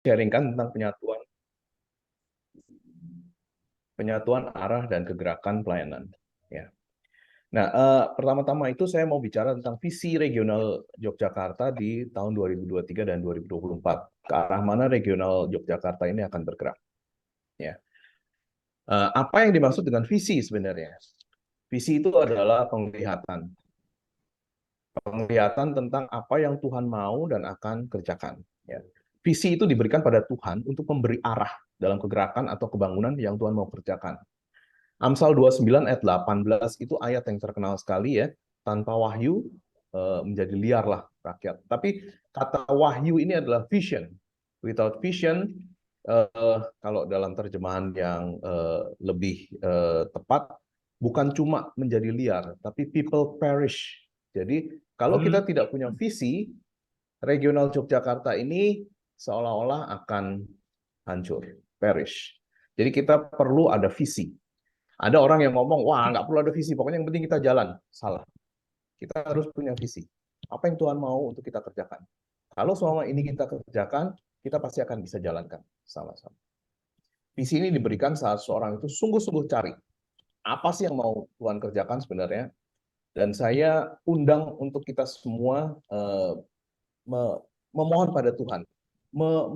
sharingkan tentang penyatuan arah dan kegerakan pelayanan. Ya. Nah, pertama-tama itu saya mau bicara tentang visi regional Yogyakarta di tahun 2023 dan 2024. Ke arah mana regional Yogyakarta ini akan bergerak. Ya. Apa yang dimaksud dengan visi sebenarnya? Visi itu adalah penglihatan. Penglihatan tentang apa yang Tuhan mau dan akan kerjakan. Ya. Visi itu diberikan pada Tuhan untuk memberi arah dalam kegerakan atau kebangunan yang Tuhan mau kerjakan. Amsal 29 ayat 18 itu ayat yang terkenal sekali ya. Tanpa wahyu menjadi liarlah rakyat. Tapi kata wahyu ini adalah vision. Without vision, kalau dalam terjemahan yang lebih tepat, bukan cuma menjadi liar, tapi people perish. Jadi kalau kita tidak punya visi, regional Yogyakarta ini seolah-olah akan hancur, perish. Jadi kita perlu ada visi. Ada orang yang ngomong, wah nggak perlu ada visi, pokoknya yang penting kita jalan. Salah. Kita harus punya visi. Apa yang Tuhan mau untuk kita kerjakan. Kalau selama ini kita kerjakan, kita pasti akan bisa jalankan sama-sama. Visi ini diberikan saat seorang itu sungguh-sungguh cari. Apa sih yang mau Tuhan kerjakan sebenarnya? Dan saya undang untuk kita semua memohon pada Tuhan.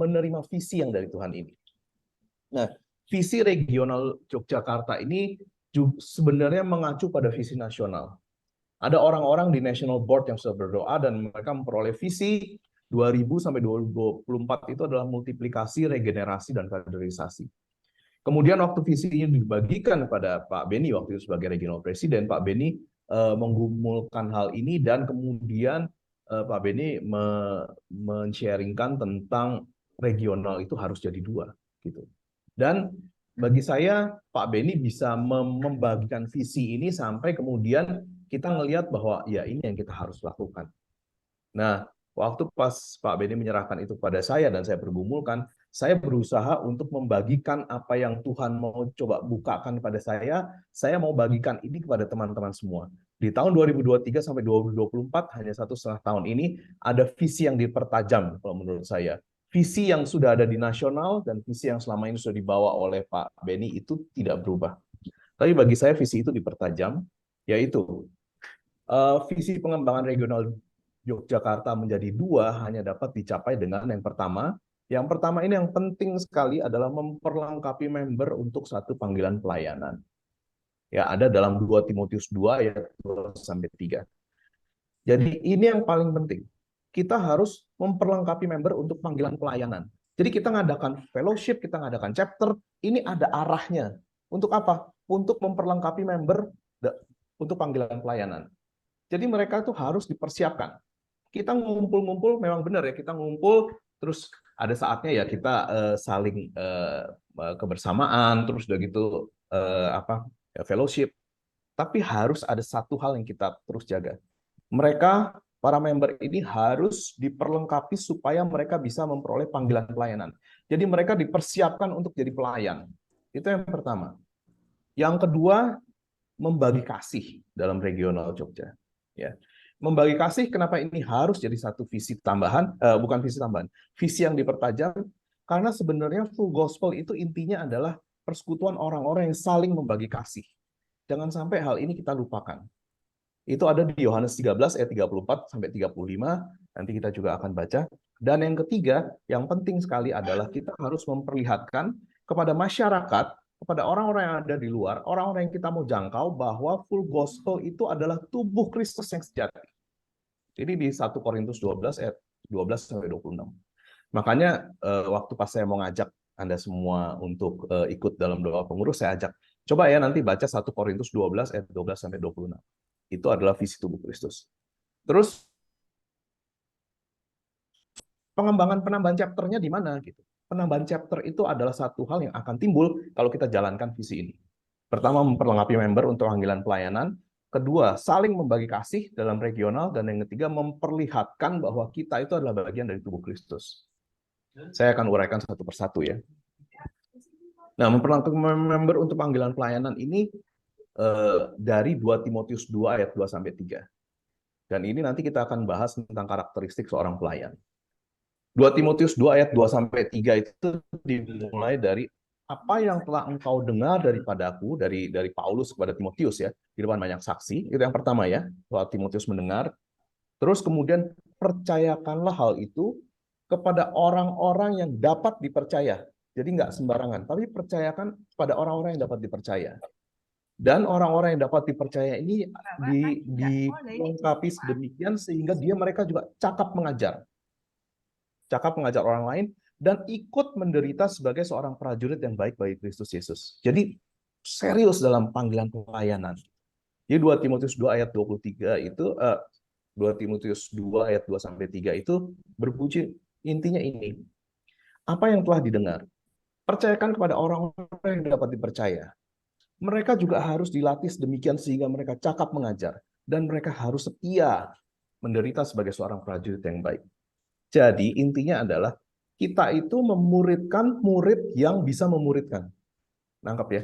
Menerima visi yang dari Tuhan ini. Nah, visi regional Yogyakarta ini sebenarnya mengacu pada visi nasional. Ada orang-orang di National Board yang sudah berdoa dan mereka memperoleh visi 2000 sampai 2024 itu adalah multiplikasi, regenerasi, dan kaderisasi. Kemudian waktu visi ini dibagikan kepada Pak Beni waktu itu sebagai regional presiden, Pak Beni menggumulkan hal ini dan kemudian Pak Beni men-sharingkan tentang regional itu harus jadi dua gitu. Dan bagi saya Pak Beni bisa membagikan visi ini sampai kemudian kita ngelihat bahwa ya ini yang kita harus lakukan. Nah, waktu pas Pak Beni menyerahkan itu kepada saya dan saya bergumulkan, saya berusaha untuk membagikan apa yang Tuhan mau coba bukakan pada saya mau bagikan ini kepada teman-teman semua. Di tahun 2023 sampai 2024, hanya 1,5 tahun ini, ada visi yang dipertajam kalau menurut saya. Visi yang sudah ada di nasional dan visi yang selama ini sudah dibawa oleh Pak Beni itu tidak berubah. Tapi bagi saya visi itu dipertajam, yaitu visi pengembangan regional Yogyakarta menjadi dua hanya dapat dicapai dengan yang pertama. Yang pertama ini yang penting sekali adalah memperlengkapi member untuk satu panggilan pelayanan. Ya, ada dalam 2 Timotius 2 ayat 2 sampai 3. Jadi ini yang paling penting. Kita harus memperlengkapi member untuk panggilan pelayanan. Jadi kita ngadakan fellowship, kita ngadakan chapter, ini ada arahnya. Untuk apa? Untuk memperlengkapi member untuk panggilan pelayanan. Jadi mereka itu harus dipersiapkan. Kita ngumpul-ngumpul memang benar ya, kita ngumpul terus ada saatnya ya kita saling kebersamaan, terus udah gitu fellowship. Tapi harus ada satu hal yang kita terus jaga. Mereka para member ini harus diperlengkapi supaya mereka bisa memperoleh panggilan pelayanan. Jadi mereka dipersiapkan untuk jadi pelayan. Itu yang pertama. Yang kedua, membagi kasih dalam regional Jogja. Ya. Membagi kasih, kenapa ini harus jadi satu visi tambahan, bukan visi tambahan, visi yang dipertajam, karena sebenarnya full gospel itu intinya adalah persekutuan orang-orang yang saling membagi kasih. Jangan sampai hal ini kita lupakan. Itu ada di Yohanes 13 ayat 34 sampai 35, nanti kita juga akan baca. Dan yang ketiga, yang penting sekali adalah kita harus memperlihatkan kepada masyarakat, kepada orang-orang yang ada di luar, orang-orang yang kita mau jangkau bahwa full gospel itu adalah tubuh Kristus yang sejati. Ini di 1 Korintus 12 ayat 12 sampai 26. Makanya waktu pas saya mau ngajak Anda semua untuk ikut dalam doa pengurus, saya ajak, coba ya nanti baca 1 Korintus 12 ayat 12 sampai 26. Itu adalah visi tubuh Kristus. Terus pengembangan penambahan chapter-nya di mana gitu. Penambahan chapter itu adalah satu hal yang akan timbul kalau kita jalankan visi ini. Pertama, memperlengkapi member untuk panggilan pelayanan. Kedua, saling membagi kasih dalam regional. Dan yang ketiga, memperlihatkan bahwa kita itu adalah bagian dari tubuh Kristus. Saya akan uraikan satu persatu ya. Nah, memperlengkapi member untuk panggilan pelayanan ini dari 2 Timotius 2 ayat 2 sampai 3. Dan ini nanti kita akan bahas tentang karakteristik seorang pelayan. 2 Timotius 2 ayat 2 sampai 3 itu dimulai dari apa yang telah engkau dengar daripadaku, dari Paulus kepada Timotius ya, di depan banyak saksi. Itu yang pertama ya, bahwa Timotius mendengar. Terus kemudian percayakanlah hal itu kepada orang-orang yang dapat dipercaya. Jadi nggak sembarangan, tapi percayakan kepada orang-orang yang dapat dipercaya. Dan orang-orang yang dapat dipercaya ini dilengkapi sedemikian sehingga mereka juga cakap mengajar orang lain, dan ikut menderita sebagai seorang prajurit yang baik bagi Kristus Yesus. Jadi serius dalam panggilan pelayanan. Jadi 2 Timotius 2 ayat 23 itu 2 Timotius 2 ayat 2 sampai 3 itu berbunyi intinya ini. Apa yang telah didengar, percayakan kepada orang-orang yang dapat dipercaya. Mereka juga harus dilatih demikian sehingga mereka cakap mengajar dan mereka harus setia menderita sebagai seorang prajurit yang baik. Jadi intinya adalah kita itu memuridkan murid yang bisa memuridkan. Nangkep ya?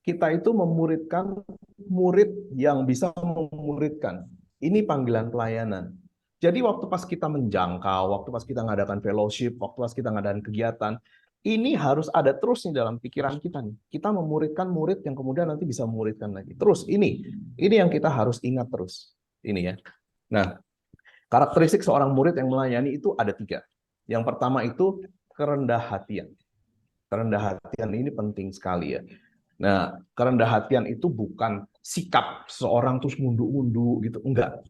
Kita itu memuridkan murid yang bisa memuridkan. Ini panggilan pelayanan. Jadi waktu pas kita menjangkau, waktu pas kita ngadakan fellowship, waktu pas kita ngadakan kegiatan, ini harus ada terus nih dalam pikiran kita nih. Kita memuridkan murid yang kemudian nanti bisa memuridkan lagi. Terus ini yang kita harus ingat terus. Ini ya. Nah, karakteristik seorang murid yang melayani itu ada 3. Yang pertama itu kerendah hatian. Kerendah hatian ini penting sekali ya. Nah, kerendah hatian itu bukan sikap seorang terus munduk-munduk gitu, enggak.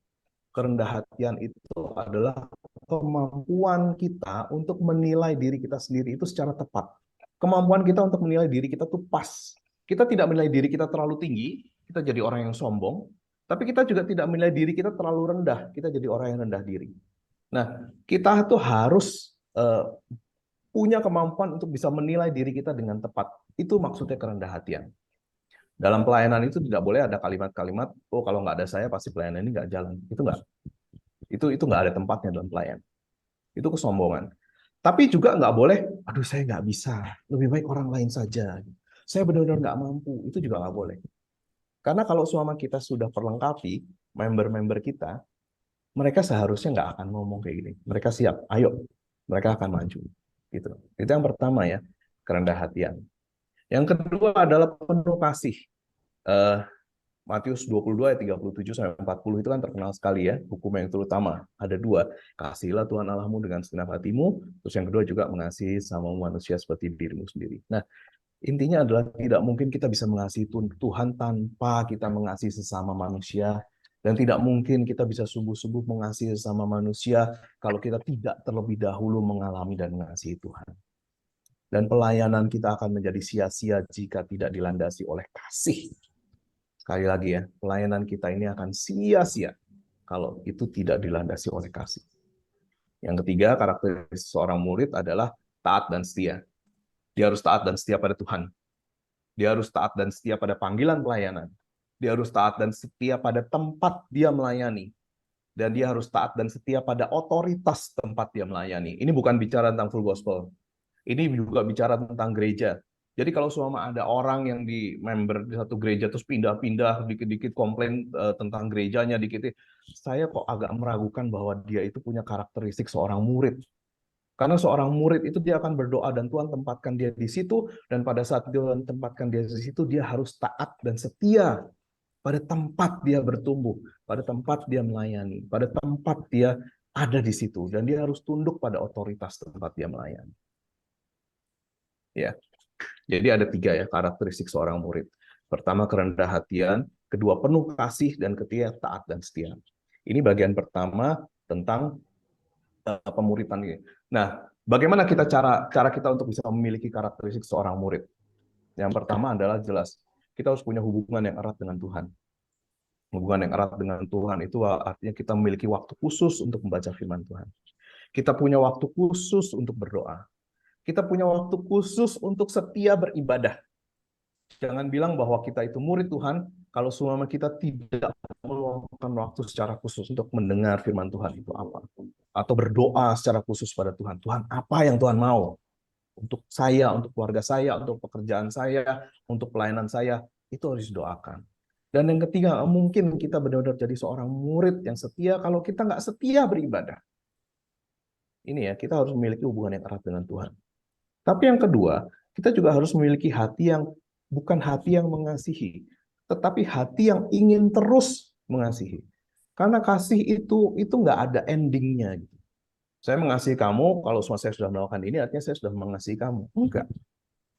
Kerendah hatian itu adalah kemampuan kita untuk menilai diri kita sendiri itu secara tepat. Kemampuan kita untuk menilai diri kita tuh pas. Kita tidak menilai diri kita terlalu tinggi, kita jadi orang yang sombong, tapi kita juga tidak menilai diri kita terlalu rendah, kita jadi orang yang rendah diri. Nah, kita tuh harus punya kemampuan untuk bisa menilai diri kita dengan tepat. Itu maksudnya kerendah hatian. Dalam pelayanan itu tidak boleh ada kalimat-kalimat, oh kalau nggak ada saya pasti pelayanan ini nggak jalan. Itu nggak. Itu nggak ada tempatnya dalam pelayanan. Itu kesombongan. Tapi juga nggak boleh, aduh saya nggak bisa, lebih baik orang lain saja. Saya benar-benar nggak mampu. Itu juga nggak boleh. Karena kalau selama kita sudah perlengkapi member-member kita, mereka seharusnya nggak akan ngomong kayak gini. Mereka siap, ayo, mereka akan maju. Gitu. Itu yang pertama ya, kerendah hatian. Yang kedua adalah penuh kasih. Eh, Matius 22 ayat 37 sampai 40 itu kan terkenal sekali ya, hukum yang terutama. Ada 2, kasihilah Tuhan Allahmu dengan segenap hatimu, terus yang kedua juga mengasihi sama manusia seperti dirimu sendiri. Nah, intinya adalah tidak mungkin kita bisa mengasihi Tuhan tanpa kita mengasihi sesama manusia, dan tidak mungkin kita bisa sungguh-sungguh mengasihi sesama manusia kalau kita tidak terlebih dahulu mengalami dan mengasihi Tuhan. Dan pelayanan kita akan menjadi sia-sia jika tidak dilandasi oleh kasih. Sekali lagi ya, pelayanan kita ini akan sia-sia kalau itu tidak dilandasi oleh kasih. Yang ketiga, karakteristik seorang murid adalah taat dan setia. Dia harus taat dan setia pada Tuhan. Dia harus taat dan setia pada panggilan pelayanan. Dia harus taat dan setia pada tempat dia melayani. Dan dia harus taat dan setia pada otoritas tempat dia melayani. Ini bukan bicara tentang full gospel. Ini juga bicara tentang gereja. Jadi kalau selama ada orang yang di member di satu gereja terus pindah-pindah, dikit-dikit komplain tentang gerejanya, dikit, saya kok agak meragukan bahwa dia itu punya karakteristik seorang murid. Karena seorang murid itu dia akan berdoa dan Tuhan tempatkan dia di situ, dan pada saat Tuhan tempatkan dia di situ, dia harus taat dan setia pada tempat dia bertumbuh, pada tempat dia melayani, pada tempat dia ada di situ, dan dia harus tunduk pada otoritas tempat dia melayani. Ya. Jadi ada 3 ya karakteristik seorang murid. Pertama kerendah hatian, kedua penuh kasih, dan ketiga taat dan setia. Ini bagian pertama tentang pemuridan ini. Nah, bagaimana cara kita untuk bisa memiliki karakteristik seorang murid? Yang pertama adalah jelas kita harus punya hubungan yang erat dengan Tuhan. Hubungan yang erat dengan Tuhan itu artinya kita memiliki waktu khusus untuk membaca firman Tuhan. Kita punya waktu khusus untuk berdoa. Kita punya waktu khusus untuk setia beribadah. Jangan bilang bahwa kita itu murid Tuhan kalau selama kita tidak meluangkan waktu secara khusus untuk mendengar firman Tuhan itu apa. Atau berdoa secara khusus pada Tuhan. Tuhan, apa yang Tuhan mau? Untuk saya, untuk keluarga saya, untuk pekerjaan saya, untuk pelayanan saya, itu harus didoakan. Dan yang ketiga, mungkin kita benar-benar jadi seorang murid yang setia kalau kita nggak setia beribadah. Ini ya, kita harus memiliki hubungan yang erat dengan Tuhan. Tapi yang kedua, kita juga harus memiliki hati yang bukan hati yang mengasihi, tetapi hati yang ingin terus mengasihi. Karena kasih itu nggak ada endingnya. Gitu. Saya mengasihi kamu, kalau semua saya sudah melakukan ini, artinya saya sudah mengasihi kamu. Enggak.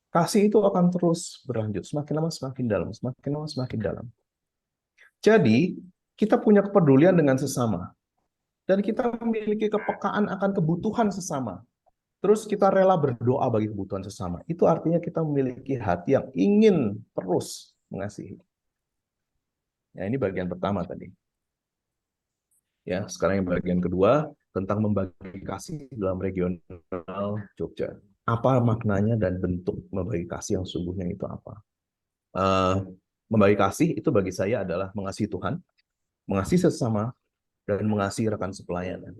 Kasih itu akan terus berlanjut, semakin lama semakin dalam, semakin lama semakin dalam. Jadi, kita punya kepedulian dengan sesama, dan kita memiliki kepekaan akan kebutuhan sesama. Terus kita rela berdoa bagi kebutuhan sesama. Itu artinya kita memiliki hati yang ingin terus mengasihi. Ya, ini bagian pertama tadi. Ya, sekarang yang bagian kedua tentang membagi kasih dalam regional Jogja. Apa maknanya dan bentuk membagi kasih yang sungguhnya itu apa? Membagi kasih itu bagi saya adalah mengasihi Tuhan, mengasihi sesama, dan mengasihi rekan sepelayanan.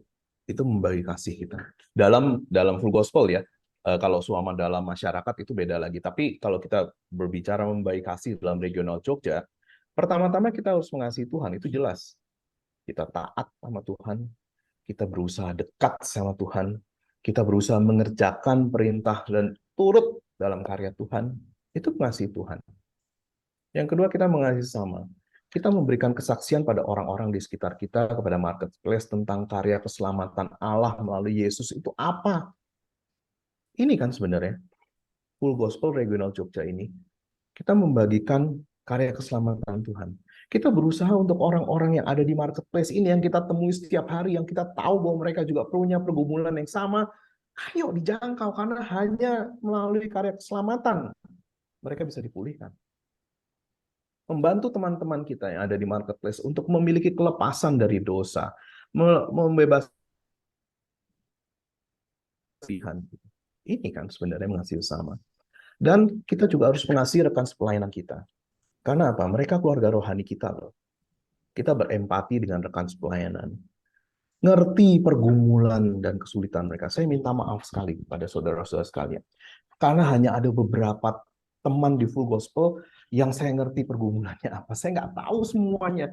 Itu membagi kasih kita. Dalam full gospel ya, kalau suama dalam masyarakat itu beda lagi. Tapi kalau kita berbicara membagi kasih dalam regional Jogja, pertama-tama kita harus mengasihi Tuhan, itu jelas. Kita taat sama Tuhan, kita berusaha dekat sama Tuhan, kita berusaha mengerjakan perintah dan turut dalam karya Tuhan, itu mengasihi Tuhan. Yang kedua, kita mengasihi sesama. Kita memberikan kesaksian pada orang-orang di sekitar kita, kepada marketplace, tentang karya keselamatan Allah melalui Yesus itu apa. Ini kan sebenarnya full gospel regional Jogja ini. Kita membagikan karya keselamatan Tuhan. Kita berusaha untuk orang-orang yang ada di marketplace ini, yang kita temui setiap hari, yang kita tahu bahwa mereka juga punya pergumulan yang sama, ayo dijangkau, karena hanya melalui karya keselamatan mereka bisa dipulihkan. Membantu teman-teman kita yang ada di marketplace untuk memiliki kelepasan dari dosa, membebaskan. Ini kan sebenarnya mengasihi sama. Dan kita juga harus mengasihi rekan sepelayanan kita. Karena apa? Mereka keluarga rohani kita loh. Kita berempati dengan rekan sepelayanan. Ngerti pergumulan dan kesulitan mereka. Saya minta maaf sekali kepada saudara-saudara sekalian. Karena hanya ada beberapa teman di full gospel yang saya ngerti pergumulannya apa. Saya nggak tahu semuanya.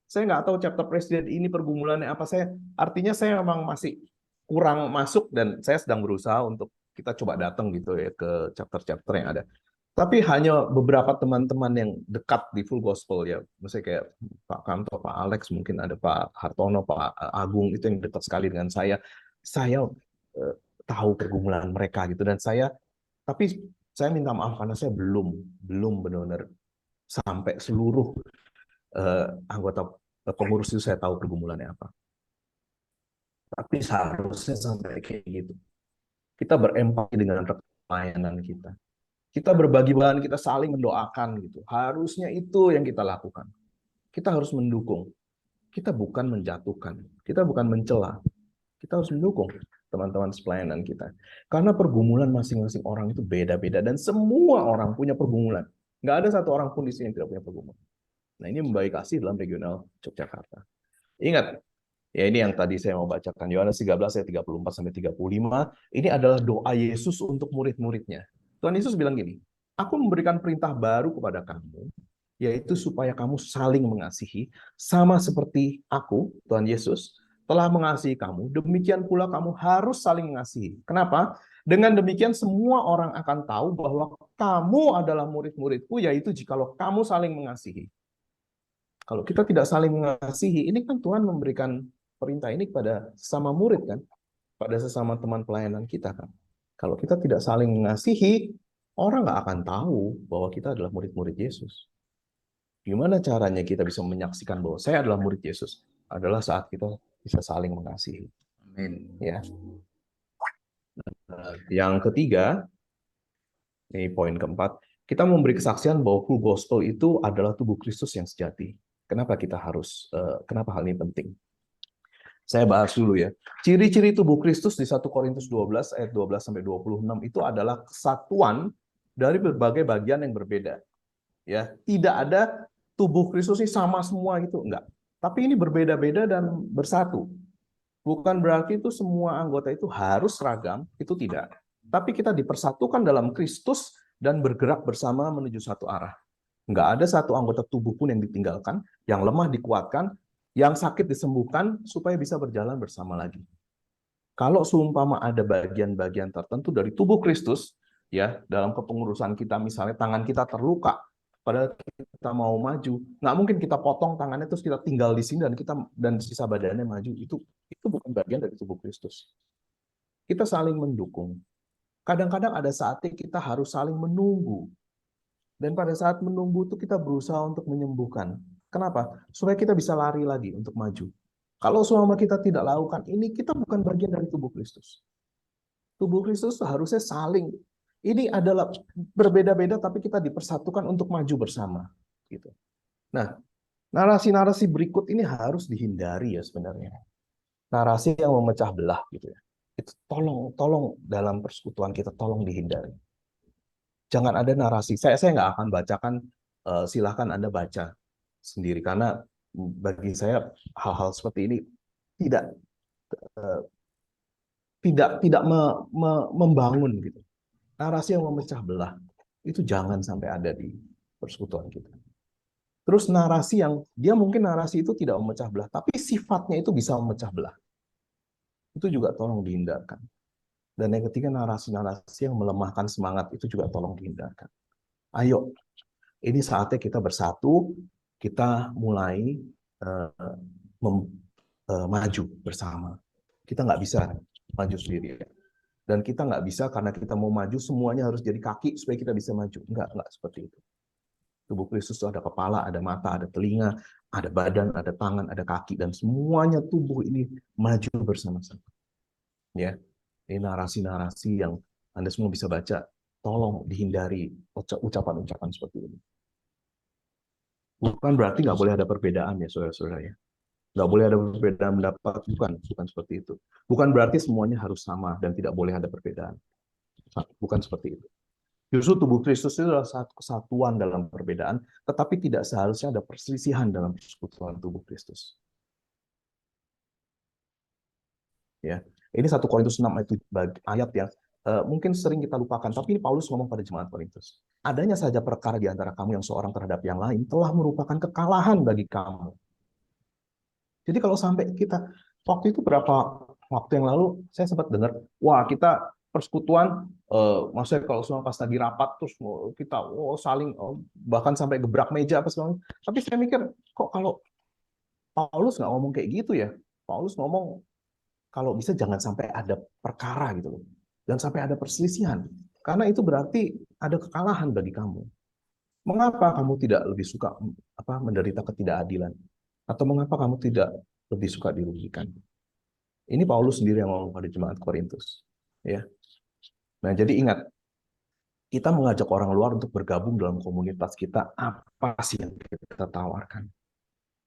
Saya nggak tahu chapter presiden ini pergumulannya apa. Artinya saya memang masih kurang masuk dan saya sedang berusaha untuk kita coba datang gitu ya ke chapter-chapter yang ada. Tapi hanya beberapa teman-teman yang dekat di full gospel ya, misalnya kayak Pak Kanto, Pak Alex, mungkin ada Pak Hartono, Pak Agung, itu yang dekat sekali dengan saya. Saya tahu pergumulan mereka gitu, dan tapi saya minta maaf karena saya belum benar-benar sampai seluruh anggota pengurus itu saya tahu pergumulannya apa. Tapi seharusnya sampai kayak gitu. Kita berempati dengan pelayanan kita. Kita berbagi bahan, kita saling mendoakan gitu. Harusnya itu yang kita lakukan. Kita harus mendukung. Kita bukan menjatuhkan. Kita bukan mencela. Kita harus mendukung teman-teman pelayanan kita. Karena pergumulan masing-masing orang itu beda-beda dan semua orang punya pergumulan. Nggak ada satu orang pun di sini yang tidak punya pergumulan. Nah, ini membagi kasih dalam regional Yogyakarta. Ingat, ya ini yang tadi saya mau bacakan. Yohanes 13 ayat 34 sampai 35. Ini adalah doa Yesus untuk murid-muridnya. Tuhan Yesus bilang gini, aku memberikan perintah baru kepada kamu, yaitu supaya kamu saling mengasihi, sama seperti aku, Tuhan Yesus, telah mengasihi kamu, demikian pula kamu harus saling mengasihi. Kenapa? Dengan demikian semua orang akan tahu bahwa kamu adalah murid-muridku, yaitu jikalau kamu saling mengasihi. Kalau kita tidak saling mengasihi, ini kan Tuhan memberikan perintah ini kepada sesama murid kan, pada sesama teman pelayanan kita kan. Kalau kita tidak saling mengasihi, orang nggak akan tahu bahwa kita adalah murid-murid Yesus. Gimana caranya kita bisa menyaksikan bahwa saya adalah murid Yesus? Adalah saat kita bisa saling mengasihi. Amin. Ya. Yang ketiga, ini poin keempat, kita memberi kesaksian bahwa full gospel itu adalah tubuh Kristus yang sejati. Kenapa hal ini penting? Saya bahas dulu ya. Ciri-ciri tubuh Kristus di 1 Korintus 12 ayat 12 sampai 26 itu adalah kesatuan dari berbagai bagian yang berbeda. Ya, tidak ada tubuh Kristus ini sama semua gitu, enggak. Tapi ini berbeda-beda dan bersatu. Bukan berarti itu semua anggota itu harus seragam, itu tidak. Tapi kita dipersatukan dalam Kristus dan bergerak bersama menuju satu arah. Enggak ada satu anggota tubuh pun yang ditinggalkan, yang lemah dikuatkan, yang sakit disembuhkan supaya bisa berjalan bersama lagi. Kalau seumpama ada bagian-bagian tertentu dari tubuh Kristus, ya, dalam kepengurusan kita, misalnya tangan kita terluka, padahal kita mau maju, nggak mungkin kita potong tangannya terus kita tinggal di sini dan sisa badannya maju. Itu bukan bagian dari tubuh Kristus. Kita saling mendukung. Kadang-kadang ada saatnya kita harus saling menunggu. Dan pada saat menunggu itu kita berusaha untuk menyembuhkan. Kenapa? Supaya kita bisa lari lagi untuk maju. Kalau selama kita tidak lakukan ini, kita bukan bagian dari tubuh Kristus. Tubuh Kristus harusnya saling. Ini adalah berbeda-beda, tapi kita dipersatukan untuk maju bersama. Gitu. Nah, narasi-narasi berikut ini harus dihindari ya sebenarnya. Narasi yang memecah belah gitu ya. Itu tolong dalam persekutuan kita tolong dihindari. Jangan ada narasi. Saya nggak akan bacakan. Silahkan Anda baca sendiri karena bagi saya hal-hal seperti ini tidak eh, tidak membangun gitu. Narasi yang memecah belah itu jangan sampai ada di persekutuan kita. Terus narasi yang dia mungkin narasi itu tidak memecah belah, tapi sifatnya itu bisa memecah belah. Itu juga tolong dihindarkan. Dan yang ketiga narasi-narasi yang melemahkan semangat itu juga tolong dihindarkan. Ayo, ini saatnya kita bersatu, kita mulai uh, maju bersama. Kita nggak bisa maju sendiri. Dan kita nggak bisa karena kita mau maju semuanya harus jadi kaki supaya kita bisa maju. Nggak seperti itu. Tubuh Kristus itu ada kepala, ada mata, ada telinga, ada badan, ada tangan, ada kaki, dan semuanya tubuh ini maju bersama-sama. Ya, ini narasi-narasi yang Anda semua bisa baca. Tolong dihindari ucapan-ucapan seperti ini. Bukan berarti nggak boleh ada perbedaan ya, saudara-saudara ya. Nggak boleh ada perbedaan pendapat, bukan seperti itu. Bukan berarti semuanya harus sama dan tidak boleh ada perbedaan. Bukan seperti itu. Justru tubuh Kristus itu adalah satu kesatuan dalam perbedaan, tetapi tidak seharusnya ada perselisihan dalam persekutuan tubuh Kristus. Ya, ini 1 Korintus 6 ayat yang mungkin sering kita lupakan, tapi ini Paulus ngomong pada jemaat Korintus. Adanya saja perkara di antara kamu yang seorang terhadap yang lain telah merupakan kekalahan bagi kamu. Jadi kalau sampai kita waktu itu berapa waktu yang lalu saya sempat dengar, wah kita persekutuan, maksudnya kalau semua pas lagi rapat terus kita saling bahkan sampai gebrak meja apa segala. Tapi saya mikir kok kalau Paulus nggak ngomong kayak gitu ya. Paulus ngomong kalau bisa jangan sampai ada perkara gitu loh, jangan sampai ada perselisihan, karena itu berarti ada kekalahan bagi kamu. Mengapa kamu tidak lebih suka menderita ketidakadilan? Atau mengapa kamu tidak lebih suka dirugikan? Ini Paulus sendiri yang ngomong pada jemaat Korintus. Ya. Nah, jadi ingat, kita mengajak orang luar untuk bergabung dalam komunitas kita, apa sih yang kita tawarkan?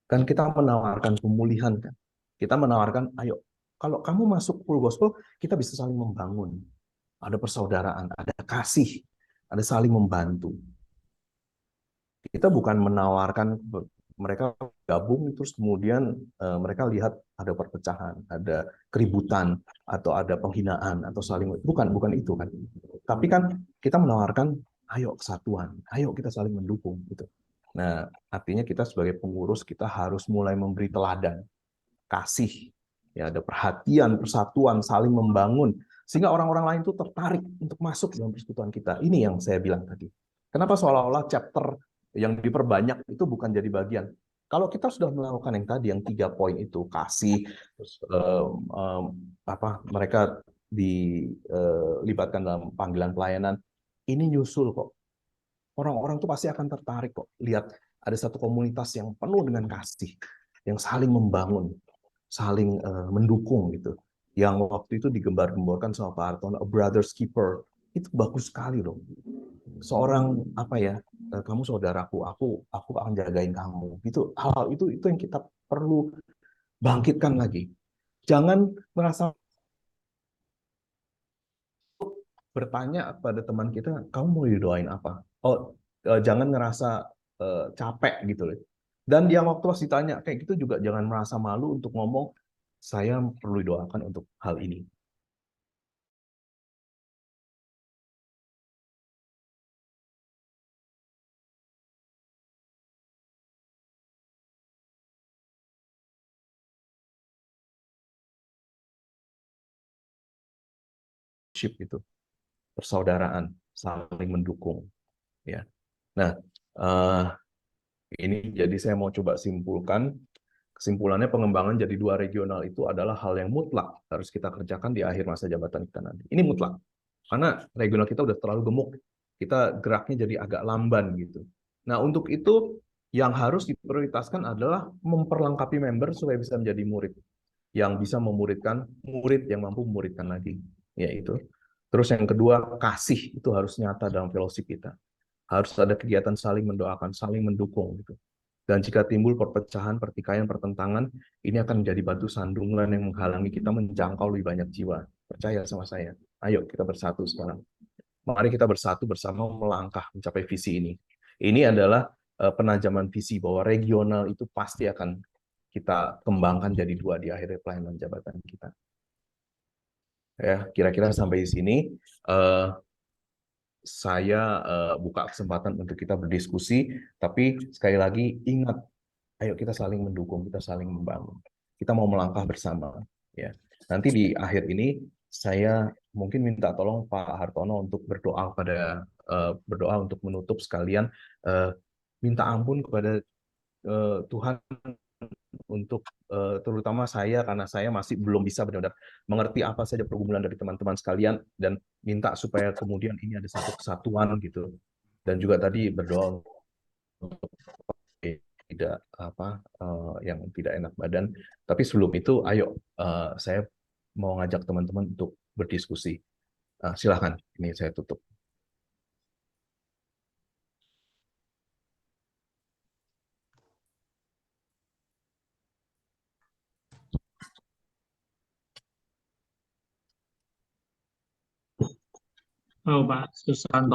Kan kita menawarkan pemulihan kan. Kita menawarkan, ayo, kalau kamu masuk full gospel, kita bisa saling membangun. Ada persaudaraan, ada kasih, ada saling membantu. Kita bukan menawarkan mereka gabung terus kemudian mereka lihat ada perpecahan, ada keributan atau ada penghinaan atau saling bukan itu kan. Tapi kan kita menawarkan ayo kesatuan, ayo kita saling mendukung gitu. Nah, artinya kita sebagai pengurus kita harus mulai memberi teladan, kasih, ya ada perhatian, persatuan, saling membangun sehingga orang-orang lain itu tertarik untuk masuk dalam persekutuan kita. Ini yang saya bilang tadi. Kenapa seolah-olah chapter yang diperbanyak itu bukan jadi bagian. Kalau kita sudah melakukan yang tadi, yang 3 poin itu, kasih, terus mereka dilibatkan dalam panggilan pelayanan, ini nyusul kok. Orang-orang tuh pasti akan tertarik kok. Lihat ada satu komunitas yang penuh dengan kasih, yang saling membangun, saling mendukung gitu. Yang waktu itu digembar-gemborkan sama Pak Hartono, a brother's keeper. Itu bagus sekali loh. Seorang kamu saudaraku, aku akan jagain kamu. Itu hal-hal itu yang kita perlu bangkitkan lagi. Jangan merasa bertanya pada teman kita, kamu mau didoain apa? Oh, jangan ngerasa capek gitu loh. Dan yang waktu pas ditanya kayak gitu juga jangan merasa malu untuk ngomong, saya perlu didoakan untuk hal ini. fellowship itu, persaudaraan, saling mendukung. Ya, nah ini jadi saya mau coba simpulkan. Kesimpulannya pengembangan jadi 2 regional itu adalah hal yang mutlak harus kita kerjakan di akhir masa jabatan kita nanti. Ini mutlak. Karena regional kita udah terlalu gemuk. Kita geraknya jadi agak lamban gitu. Nah, untuk itu yang harus diprioritaskan adalah memperlengkapi member supaya bisa menjadi murid yang bisa memuridkan murid yang mampu memuridkan lagi. Yaitu. Terus yang kedua, kasih itu harus nyata dalam fellowship kita. Harus ada kegiatan saling mendoakan, saling mendukung gitu. Dan jika timbul perpecahan, pertikaian, pertentangan, ini akan menjadi batu sandungan yang menghalangi kita menjangkau lebih banyak jiwa. Percaya sama saya. Ayo kita bersatu sekarang. Mari kita bersatu bersama melangkah mencapai visi ini. Ini adalah penajaman visi bahwa regional itu pasti akan kita kembangkan jadi 2 di akhir pelayanan jabatan kita. Ya, kira-kira sampai di sini. Saya buka kesempatan untuk kita berdiskusi, tapi sekali lagi ingat, ayo kita saling mendukung, kita saling membangun. Kita mau melangkah bersama. Ya. Nanti di akhir ini saya mungkin minta tolong Pak Hartono untuk berdoa untuk menutup sekalian, minta ampun kepada Tuhan untuk terutama saya karena saya masih belum bisa benar-benar mengerti apa saja pergumulan dari teman-teman sekalian dan minta supaya kemudian ini ada satu kesatuan gitu. Dan juga tadi berdoa untuk tidak yang tidak enak badan. Tapi sebelum itu, ayo saya mau ngajak teman-teman untuk berdiskusi. Silahkan, ini saya tutup. Halo Pak Susanto.